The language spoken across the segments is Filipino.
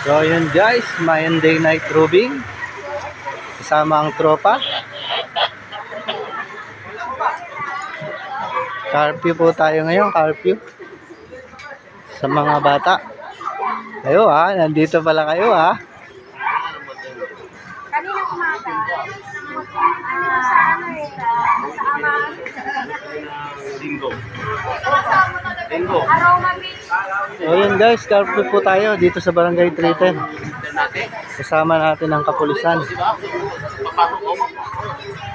So yun guys, Monday night roving. Kasama ang tropa. Curfew po tayo ngayon, curfew. Sa mga bata. Kayo ha, nandito pala kayo ha. Kanina umaga, sa ano eh, sa ama. Linggo. Aroma Beach. So yun guys, curfew po tayo dito sa Barangay 310. Kasama natin ang kapulisan.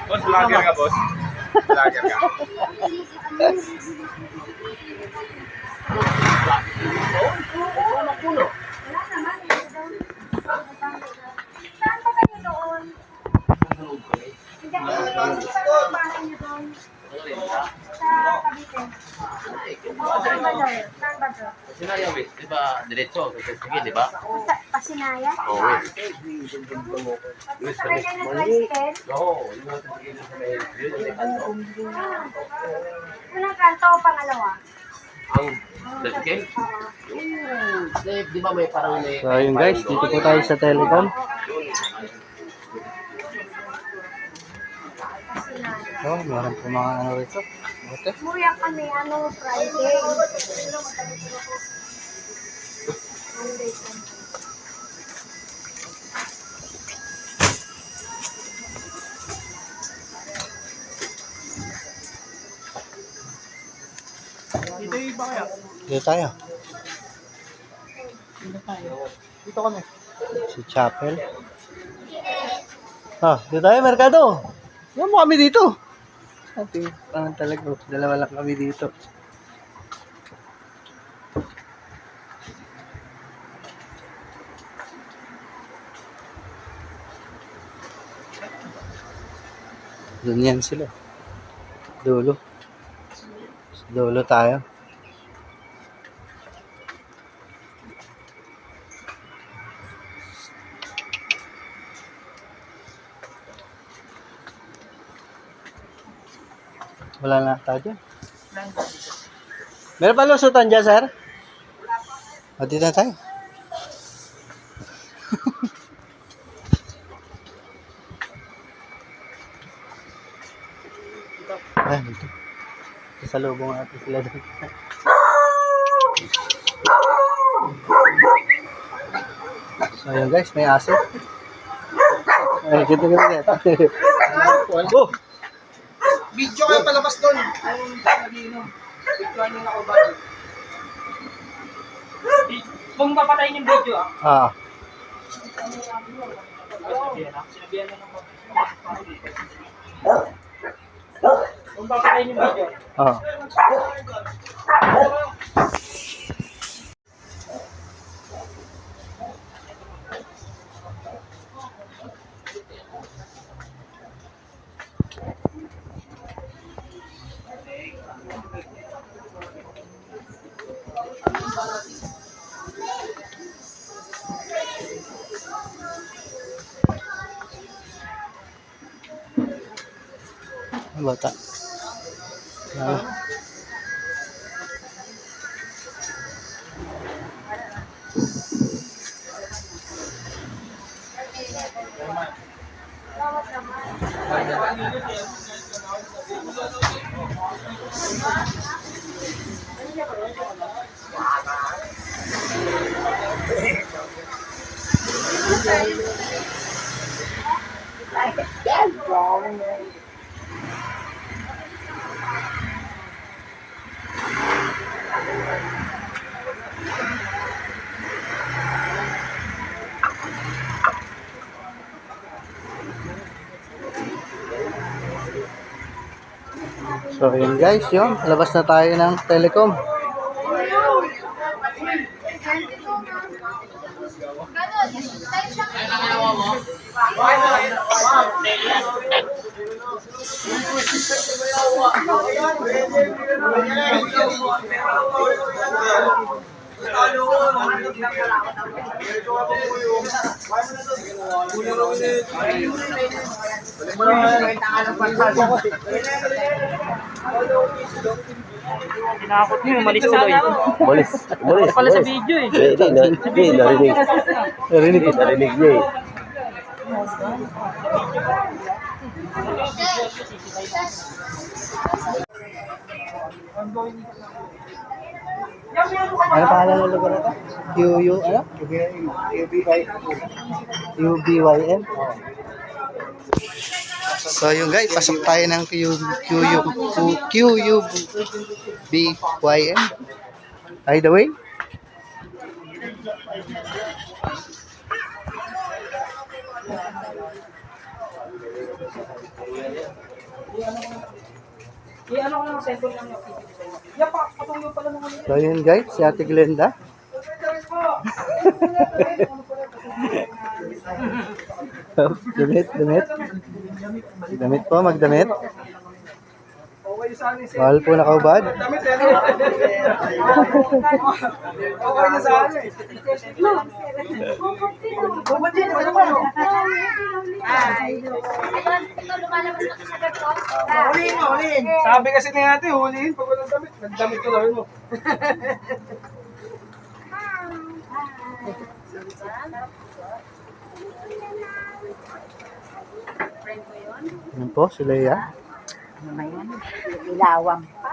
Boss, vlogger ka, boss. Vlogger ka. Wala naman, saan ba kayo doon? Hindi, hindi ba bahay niyo doon? Sa Cavite. Saan ba doon? Saan ba doon? Pasinaya, wait. Di ba, diretso? Sige, di ba? Sa Pasinaya? Oo, wait. Sa kanya na tricycle? Oo, yung mga sige sa may Unang kanto o pangalawa? ang tricycle? Di ba may parang may... So yun guys, dito po tayo sa Telecom. Pasinaya. Oh, meron po mga ano rito. Okay. Umuwi kami, Friday. Monday, Sunday. Dito tayo. Dito kami. Si Chapel. Ah, dito tayo, Merkado. Yan mo kami dito. Okay, parang talaga. Dalawa lang kami dito. Doon yan sila. Dulo. Sa dulo tayo. Wala na tayo dyan. Meron pa lusutan dyan, sir? O, dito na tayo. Ayan, dito. Sasalubong natin sila dito. So, yun guys, may aso. Ay, kita. Oh! Video kayo palabas doon. Video nyo na ako ba? Kung papatayin yung video Ah. Sinabihan na ng kung papatayin yung video. Ah. Bata. Ah. So yun guys, yun. Labas na tayo ng Telecom. Tinakot niyo, malis tuloy. Umalis. Umalis. Pala sa video eh. Hindi, narinig. Narinig ko. Narinig niya eh. Ano pangalan ng lugar na to? ano? UBYM? So yun guys, pasok tayo ng QUBYM. By the way. Ano ko lang, cellphone lang yung video sa'yo. Yan pa, patungyo pala ng ano. So yun guys, si Ate Glenda. Damit. Damit po, magdamit. Okay sa akin eh. Mahal po nakaubad. Damit eh. Okay na sa akin eh. Bumatin, ano ba? Ito, lumalabas na sa gato. Huliin. Sabi kasi ni ate, huliin pag walang damit. Nagdamit ko lang mo. Yan po, si Leia. Ilawang pa.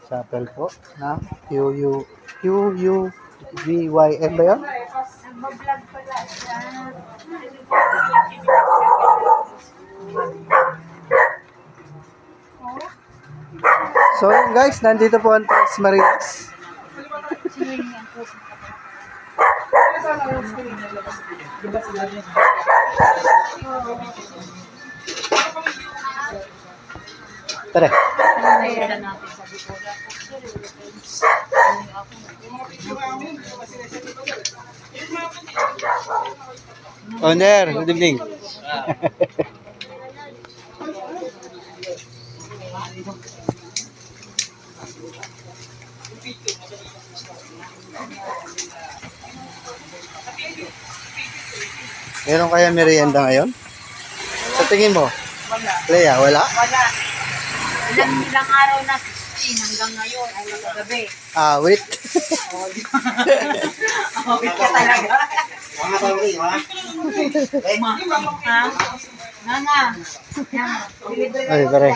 Chapel po na QUBYM ba yun? Nagbablog pala siya. So yun guys, nandito po ang Tres Marias. Tara. Owner, good evening. Meron kaya merienda ngayon? Sa tingin mo? Leia, wala? Wala. Ilang araw na 16 hanggang ngayon ay magagabi. Ah, wait. Wait ka talaga. Ha? Nga. Ay, pare.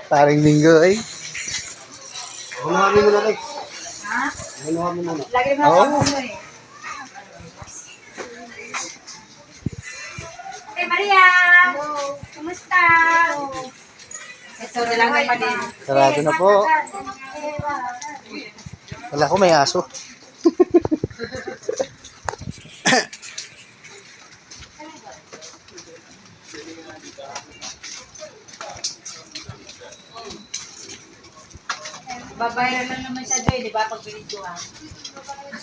Paring Minggo eh. Unahin mo na lang. Ha? Unahin mo na. Lagi mo Oo. ako mo eh. Hey Maria! Kumusta? Ito na lang naman din. Sarado na po. Wala ko, may aso. Babayaran lang naman siya doon, di ba? Pag binidyohan.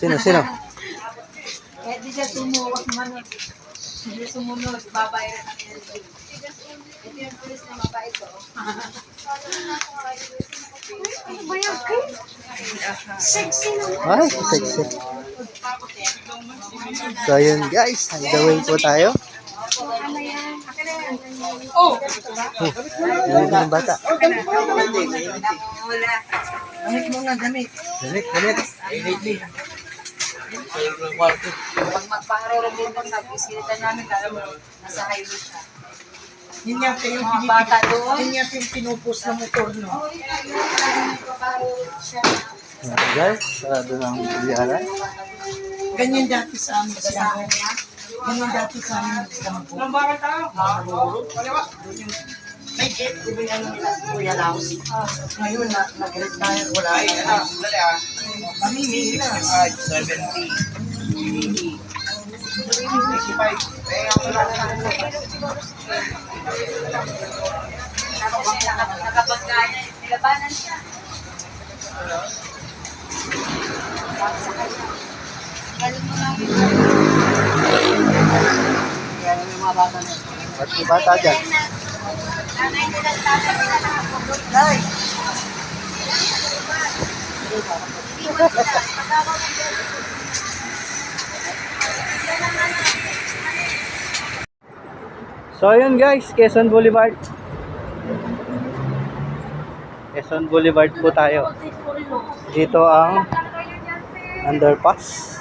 Sino? Kahit di siya sumuwak man. Hindi sumunod, babayaran ang LG. Ito yung pulis na mabait ko. Ano ba yan, Chris? Sexy naman. Ay, sexy. So yun guys, on the way po tayo. Ano yan? Akin na yan. Yun yung bata. Wala. Damit mo nga, damit. Damit. Pag magpaharorong din sa biskilitan namin, alam mo, nasa highway siya. Yun nga yung Mga bata doon. Yun nga yung pinupos na motor, no? Guys, sarado ng biyara. Ganyan dati sa amin sila. Ganyan dati sa amin sila. Anong bakal tayo? Kaliwa. May gate, di ba yung Kuya Laos? Ngayon, nag-retire, wala. Ay, dali ah. Mamimili na. 70. 85. Eh, ako lang. Tapos siya nakapagkaya, nilabanan siya. Sabi sa kanya, galing mo lang yun. Kaya may mga bata na. At yung bata dyan. Nanay nila tatay nila nakapagod. Ay! Iwan sila. Pagkakaw ng galing. So ayun guys, Quezon Boulevard. Quezon Boulevard po tayo. Dito ang underpass.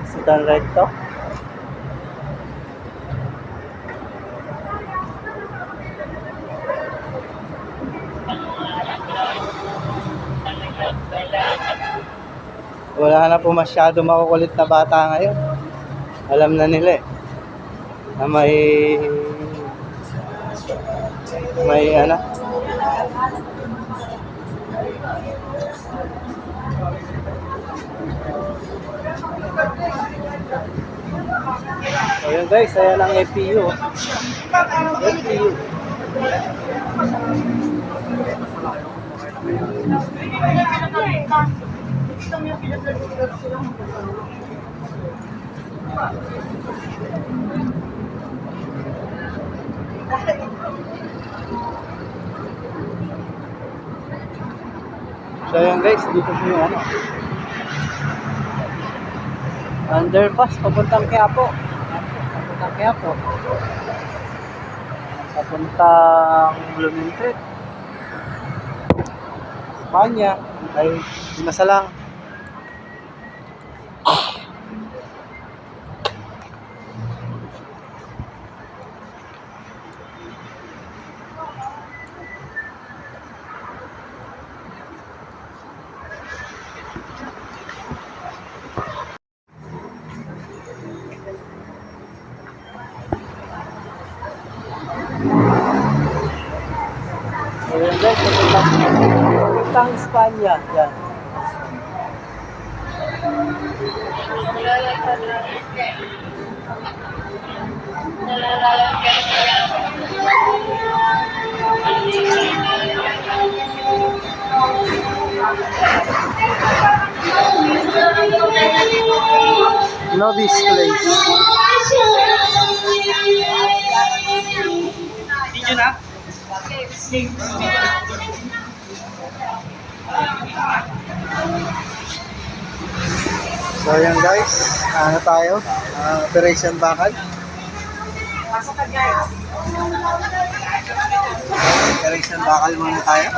Sitan recto. Wala na po masyado makukulit na bata ngayon. Alam na nila eh, na may ano. So yun guys, ayan ang FPU. FPU. So yun guys, dito po yung ano, underpass papuntang Quiapo. Papuntang Quiapo. Papuntang Lumintrip. Espanya. Ay, nasa lang. Ayan guys, papuntang Espanya. Yan. Nobis Place. Video na? So yan guys, ano tayo? Operation Bakal. Pasok ka guys. Operation Bakal muna tayo.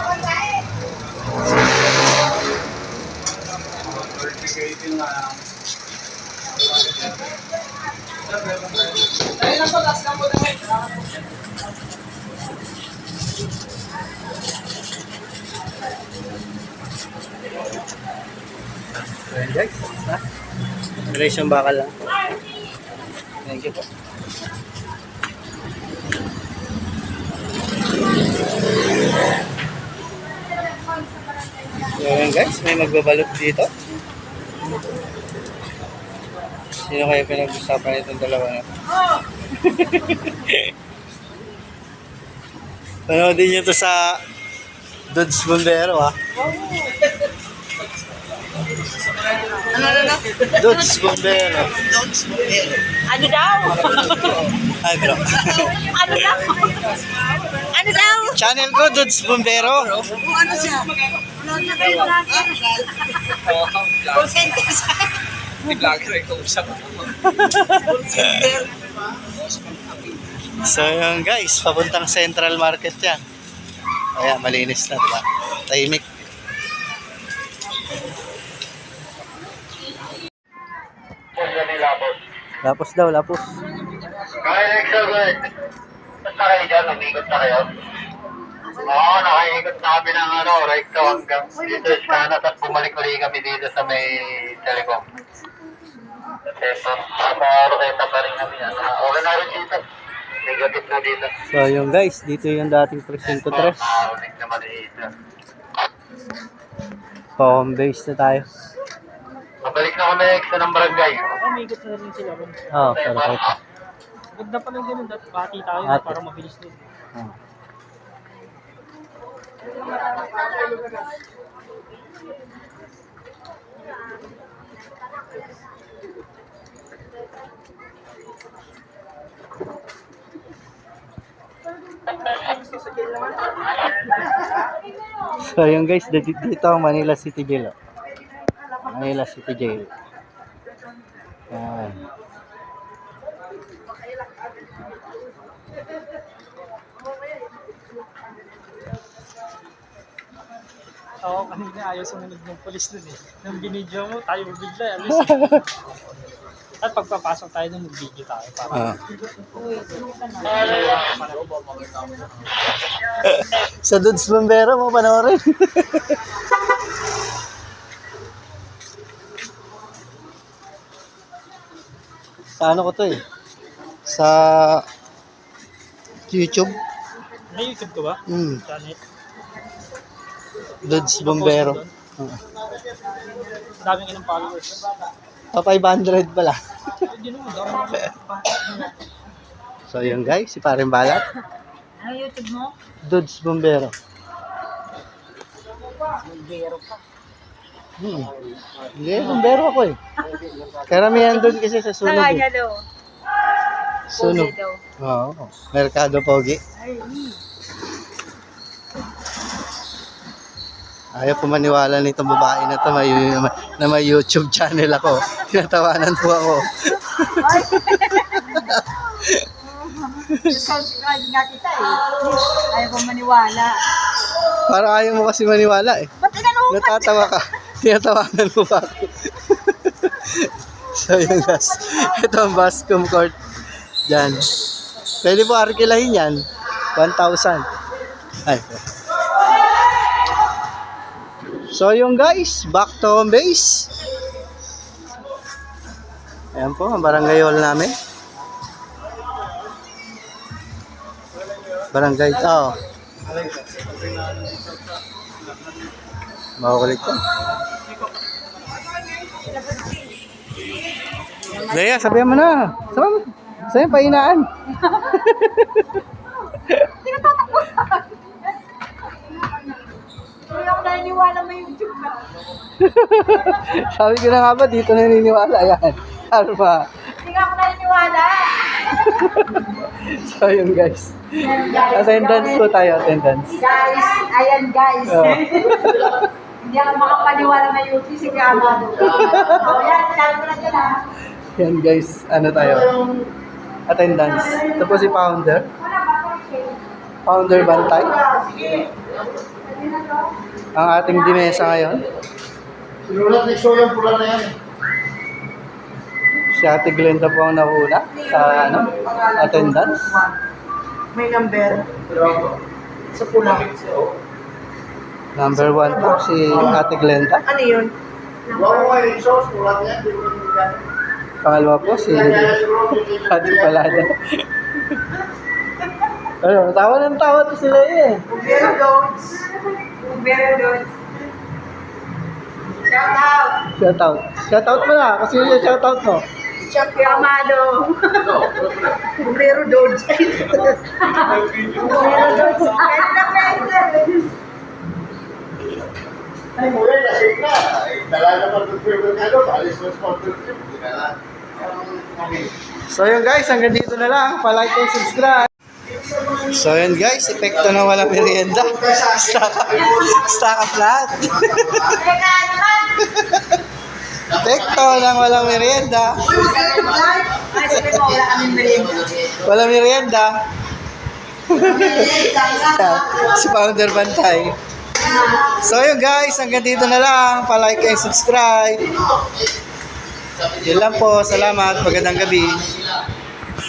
Ayan guys, ha? Operation Bakal lang. Thank you po. Ayan guys, may magbabalot dito. Sino kaya pinag-usapan itong dalawa na? Panoodin nyo to sa Dodge Bombero ha. Ano? Dodge Bombero. Ano daw? Ay bro. Ano daw? Ano daw? Channel ko, Dodge Bombero. Ano siya? So yun guys, papuntang Central Market yan. Ayan, malinis na diba? Tahimik. Lapos daw, lapos. Kaya Excel, good. Basta kayo dyan, umikot na kayo. Oo, nakaikot na kami ng right to hanggang dito sa kanas at bumalik ulit kami dito sa may telecom. Ito, roketa pa rin kami. Okay na rin dito. Negative na dito. So yun guys, dito yung dating presinto 3. Nakaulit naman dito. Pa-home base na tayo. Mabalik na kami Excel ng barangay. Umikot na rin sila. Oo, perfect. Huwag na pala ganun. Pati tayo Ate. para mabilis din. Oh. So yun guys, dito ang Manila City Jail. Manila City Jail. Yan. Oo, kanina ayaw sumunod ng polis dun eh. Nung binidyo mo, tayo bigla, alis. At pagpapasok tayo dun, mag-video tayo. Para Sa Dudes Bombero mo panoorin. Sa ano ko to eh? Sa YouTube. may YouTube ko ba? Hmm. Channel. Dudes Bombero. Daming ilang followers. Pa 500 pala. Hindi naman, dami. So yun guys, si Paring Balat. Ano YouTube mo? Dudes Bombero. Bombero pa. Hindi, bombero ako eh. Karamihan doon kasi sa sunog eh. daw. Sunog. daw. Oo. Merkado Pogi. Ayaw po maniwala nitong babae na to na may YouTube channel ako. Tinatawanan po ako. Subscribe nga kita eh. Ayaw ko maniwala. Parang ayaw mo kasi maniwala eh. Ba't inanong? Natatawa ka. Tinatawanan mo pa ako. So yun guys. Ito ang Bascom Court. Diyan. Pwede po arkilahin yan. 1,000. Ay. So yung guys, back to home base. Ayan po, ang barangay hall namin. Barangay, oh. Makukulit ka. Zaya, sabihan mo na. Sabihan mo. Sa'yo, pahinaan. Hindi ako naniniwala may YouTube na. Sabi ko na nga ba, dito naniniwala yan. Arma. Hindi nga ako naniniwala. So yun guys. Attendance po tayo, attendance. Guys, ayan guys. Oh. Hindi ako makapaniwala may YouTube si Kamado. O yan, sabi ko na dyan ha. Yan guys, ano tayo? Attendance. Ito po si Founder. Wala ba ito shade? Founder Bantay. Sige. Pwede na to. Ang ating dinesa ngayon. Sinulat ni Show yung pula na yan. Si Ate Glenda po ang nauna sa ano, attendance. May number. Sa pula. Number 1 po si Ate Glenda. Ano yun? Wow, may sauce, sulat yan. Di mo na Pangalawa po si Ate Palada. Ano, tawa ng tawa to sila eh. Bombero Dogs. Very good. Shout out. Shout out. Shout out mo na. Kasi yung shout out mo. Kamado. Bombero Dogs. Very good. Kahit na pwede. Ay, mo yan, nasip na. Ay, dala naman ng film na ano, alis na sponsorship. Hindi na lang. So yun guys, hanggang dito na lang. Pa-like and subscribe. So yun guys, epekto na walang merienda. Stock up lahat. Teka naman. Epekto ng walang merienda. Ay, sabi mo, wala kaming merienda. Walang merienda. Si Founder Bantay. So yun guys, hanggang dito na lang. Pa-like and subscribe. Yun lang po. Salamat. Magandang gabi.